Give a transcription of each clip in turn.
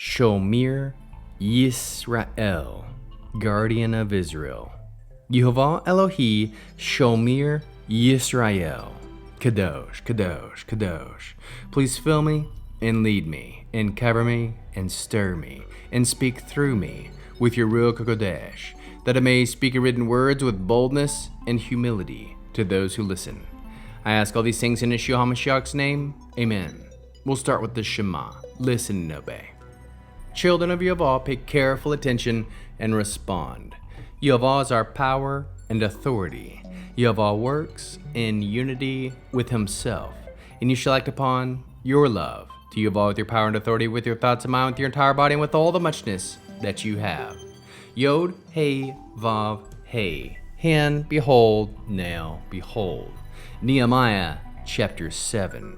Shomer Yisrael, guardian of Israel. Yehovah Elohi Shomer Yisrael. Kadosh, Kadosh, Kadosh. Please fill me and lead me and cover me and stir me and speak through me with your Ruach HaKodesh, that I may speak your written words with boldness and humility to those who listen. I ask all these things in Yeshua HaMashiach's name. Amen. We'll start with the Shema. Listen and obey. Children of Yehovah, pay careful attention and respond. Yehovah is our power and authority. Yehovah works in unity with himself, and you shall act upon your love to Yehovah with your power and authority, with your thoughts and mind, with your entire body, and with all the muchness that you have. Yod, Hey, Vav, Hey. Hand, behold, now, behold. Nehemiah chapter 7.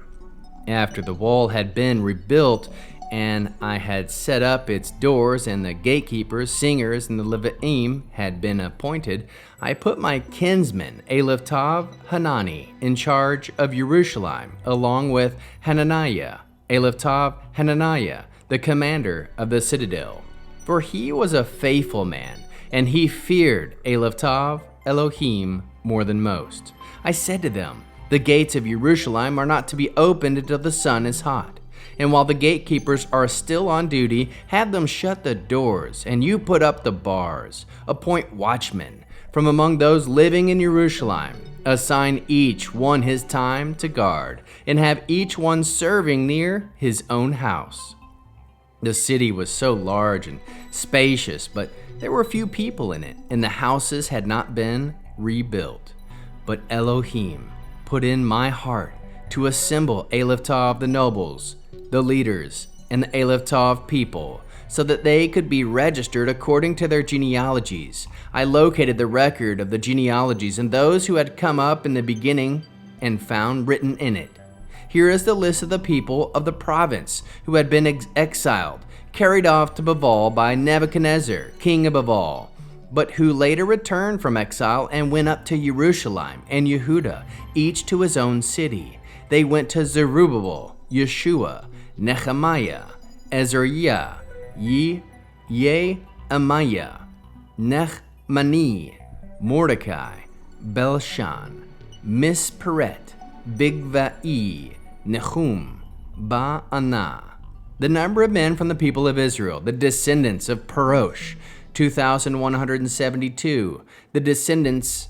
After the wall had been rebuilt, and I had set up its doors, and the gatekeepers, singers, and the Leviim had been appointed, I put my kinsman, Eliftav Hanani, in charge of Jerusalem, along with Hananiah, Eliftav Hananiah, the commander of the citadel. For he was a faithful man, and he feared Eliftav Elohim more than most. I said to them, the gates of Jerusalem are not to be opened until the sun is hot. And while the gatekeepers are still on duty, have them shut the doors, and you put up the bars. Appoint watchmen from among those living in Jerusalem. Assign each one his time to guard, and have each one serving near his own house. The city was so large and spacious, but there were few people in it, and the houses had not been rebuilt. But Elohim put in my heart to assemble Eliftav the nobles, the leaders, and the Eliftav people, so that they could be registered according to their genealogies. I located the record of the genealogies and those who had come up in the beginning and found written in it. Here is the list of the people of the province who had been exiled, carried off to Babel by Nebuchadnezzar, king of Babel, but who later returned from exile and went up to Jerusalem and Yehudah, each to his own city. They went to Zerubbabel, Yeshua, Nehemiah, Azariah, Yehemiah, Nechmani, Mordecai, Belshan, Misperet, Bigvai, Nehum, Ba'anah. The number of men from the people of Israel, the descendants of Parosh, 2,172. The descendants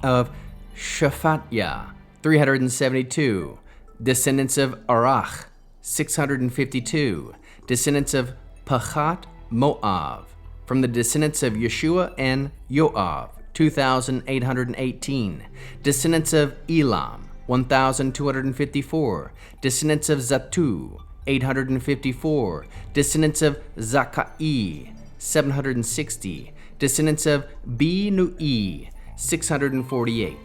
of Shaphatya, 372. Descendants of Arach, 652. Descendants of Pachat Moav. From the descendants of Yeshua and Yoav, 2,818. Descendants of Elam, 1,254. Descendants of Zatu, 854. Descendants of Zakai, 760. Descendants of Binui, 648.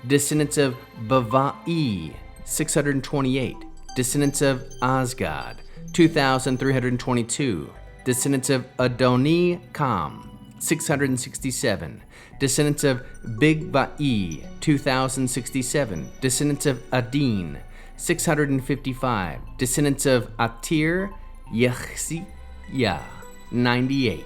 Descendants of Bavai, 628. Descendants of Azgad, 2,322. Descendants of Adoni Kam, 667. Descendants of Bigvai, 2,067. Descendants of Adin, 655. Descendants of Atir Yechziyah, 98.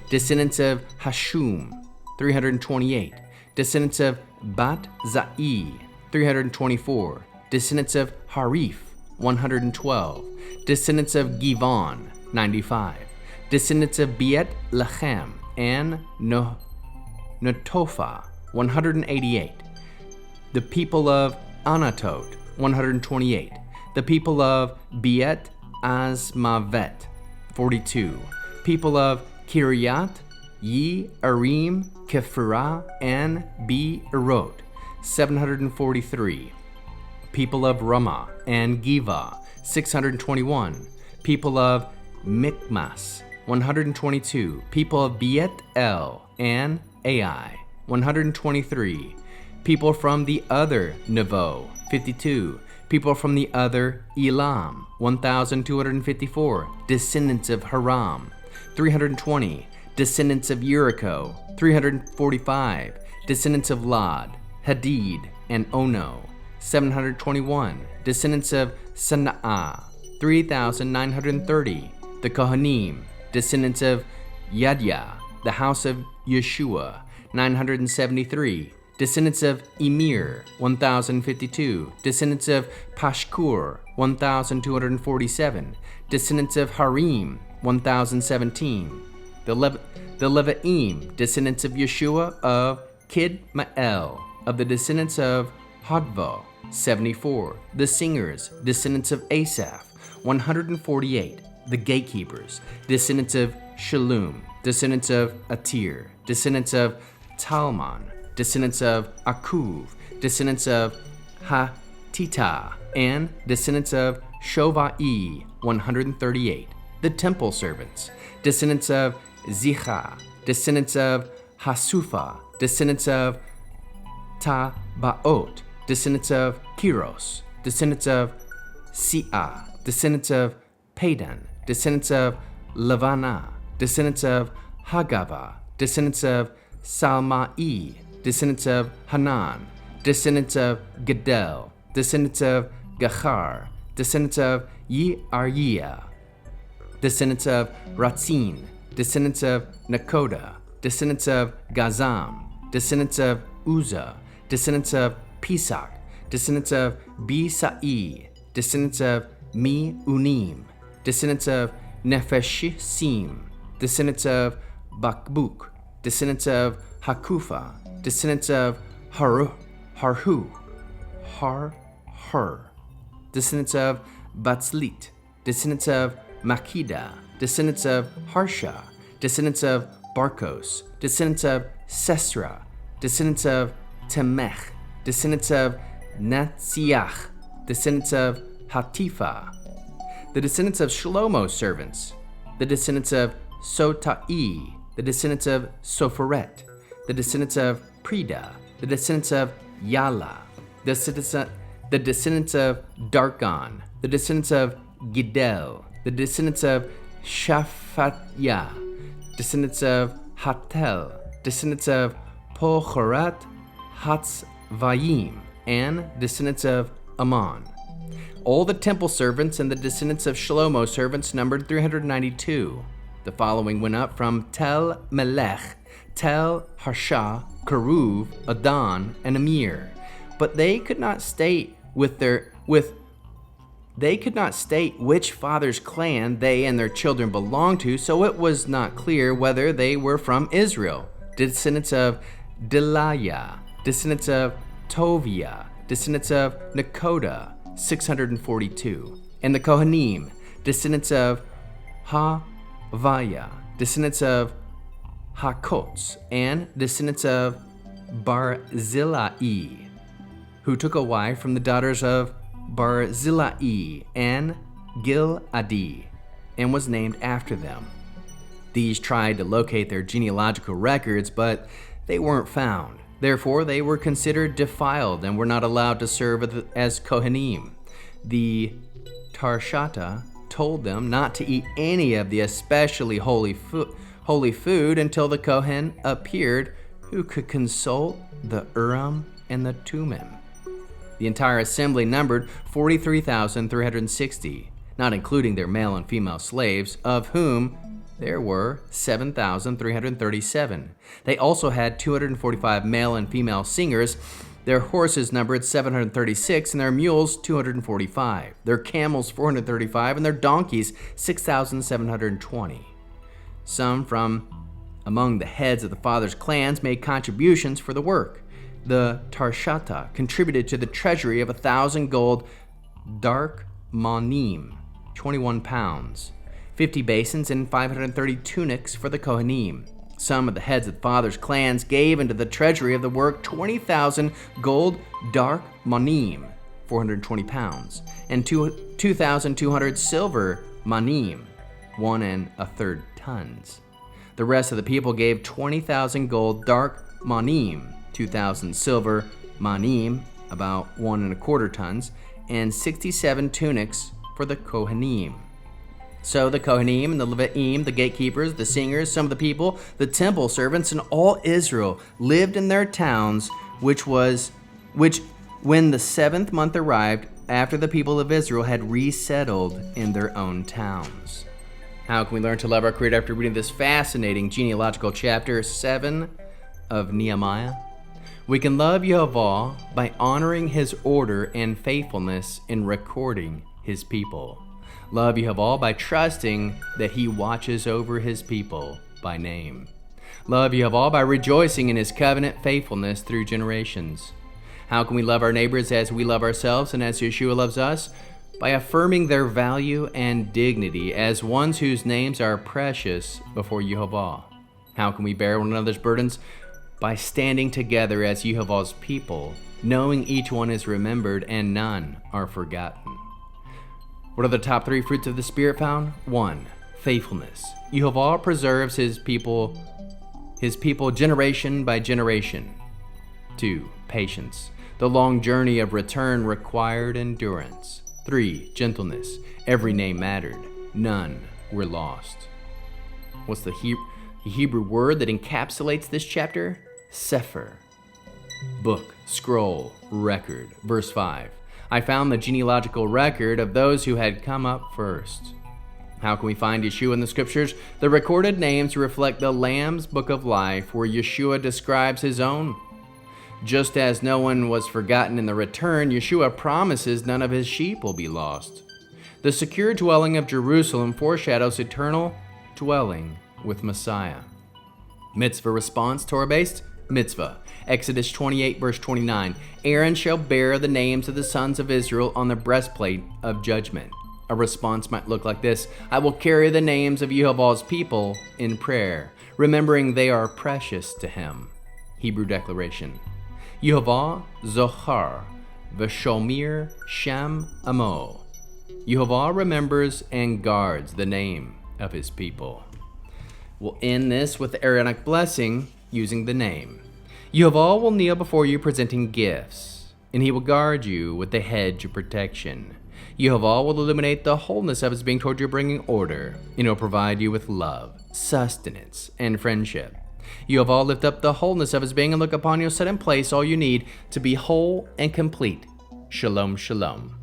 Descendants of Hashum, 328. Descendants of Bat Zai, 324. Descendants of Harif, 112. Descendants of Givon, 95. Descendants of Beet Lechem and Netophah, 188. The people of Anatot, 128. The people of Beet Azmavet, 42. People of Kiryat, Yearim, Kephirah, and Beerot, 743. People of Ramah and Giva, 621. People of Mikmas, 122. People of Beet El and Ai, 123. People from the other Nevo, 52. People from the other Elam, 1,254. Descendants of Haram, 320. Descendants of Jericho, 345. Descendants of Lod, Hadid, and Ono, 721. Descendants of Sana'ah, 3,930. The Kohanim, descendants of Yadya, the house of Yeshua, 973. Descendants of Emir, 1052. Descendants of Pashkur, 1247. Descendants of Harim, 1017. The Levaim, descendants of Yeshua of Kidmael, of the descendants of Hadva, 74. The singers, descendants of Asaph, 148. The gatekeepers, descendants of Shalom, descendants of Atir, descendants of Talmon, descendants of Akuv, descendants of Hatita, and descendants of Shovai, 138. The temple servants, descendants of Zicha, descendants of Hasufa, descendants of Tabaot, descendants of Kiros, descendants of Sia, descendants of Padan, descendants of Lavana, descendants of Hagava, descendants of Salmai, descendants of Hanan, descendants of Gedel, descendants of Gachar, descendants of Yeariah, descendants of Ratzin, descendants of Nakoda, descendants of Gazam, descendants of Uzzah, descendants of Pesach, descendants of Bisai, descendants of Mi-Unim, descendants of Nepheshim, descendants of Bakbuk, descendants of Hakufa, descendants of Harhur, descendants of Batzlit, descendants of Makida, descendants of Harsha, descendants of Barkos, descendants of Sesra, descendants of Temech, descendants of Natsiach, descendants of Hatifa, the descendants of Shlomo's servants, the descendants of Sotai, the descendants of Sopheret, the descendants of Prida, the descendants of Yala, the descendants of Darkon, the descendants of Gidel, the descendants of Shaphatya, descendants of Hatel, descendants of Pochorat Hatzvayim, and descendants of Ammon. All the temple servants and the descendants of Shlomo's servants numbered 392. The following went up from Tel Melech, Tel Harsha, Keruv, Adon, and Amir, but they could not state which father's clan they and their children belonged to, so it was not clear whether they were from Israel. Descendants of Delaiah, descendants of Tovia, descendants of Nakoda, 642. And the Kohanim, descendants of Havaya, descendants of Hakots, and descendants of Barzillai, who took a wife from the daughters of Barzillai and Giladi, and was named after them. These tried to locate their genealogical records, but they weren't found. Therefore, they were considered defiled and were not allowed to serve as Kohanim. The Tarshata told them not to eat any of the especially holy food until the Kohen appeared, who could consult the Urim and the Thummim. The entire assembly numbered 43,360, not including their male and female slaves, of whom there were 7,337. They also had 245 male and female singers. Their horses numbered 736, and their mules 245. Their camels 435, and their donkeys 6,720. Some from among the heads of the fathers' clans made contributions for the work. The Tarshata contributed to the treasury of 1,000 gold dark manim, 21 pounds, 50 basins, and 530 tunics for the Kohanim. Some of the heads of the fathers' clans gave into the treasury of the work 20,000 gold dark manim, 420 pounds, and 2,200 silver manim, 1 1/3 tons. The rest of the people gave 20,000 gold dark manim, 2,000 silver manim, about 1 1/4 tons, and 67 tunics for the Kohanim. So the Kohanim and the Levaim, the gatekeepers, the singers, some of the people, the temple servants, and all Israel lived in their towns, which when the 7th month arrived, after the people of Israel had resettled in their own towns. How can we learn to love our Creator after reading this fascinating genealogical chapter 7 of Nehemiah? We can love Yehovah by honoring His order and faithfulness in recording His people. Love Yehovah by trusting that He watches over His people by name. Love Yehovah by rejoicing in His covenant faithfulness through generations. How can we love our neighbors as we love ourselves and as Yeshua loves us? By affirming their value and dignity as ones whose names are precious before Yehovah. How can we bear one another's burdens? By standing together as Yehovah's people, knowing each one is remembered and none are forgotten. What are the top 3 fruits of the Spirit found? 1. Faithfulness. Yehovah preserves His people generation by generation. 2. Patience. The long journey of return required endurance. 3. Gentleness. Every name mattered. None were lost. What's the Hebrew word that encapsulates this chapter? Zokher. Book, scroll, record. Verse 5. I found the genealogical record of those who had come up first. How can we find Yeshua in the scriptures? The recorded names reflect the Lamb's Book of Life, where Yeshua describes His own. Just as no one was forgotten in the return, Yeshua promises none of His sheep will be lost. The secure dwelling of Jerusalem foreshadows eternal dwelling with Messiah. Mitzvah response, Torah-based mitzvah. Exodus 28, verse 29. Aaron shall bear the names of the sons of Israel on the breastplate of judgment. A response might look like this: I will carry the names of Yehovah's people in prayer, remembering they are precious to Him. Hebrew declaration. Yehovah zokher v'shomir shem amo. Yehovah remembers and guards the name of His people. We'll end this with the Aaronic blessing using the name. Yehovah will kneel before you presenting gifts, and He will guard you with the hedge of protection. Yehovah will illuminate the wholeness of His being toward you, bringing order, and He'll provide you with love, sustenance, and friendship. Yehovah lift up the wholeness of His being and look upon you, set in place all you need to be whole and complete. Shalom, shalom.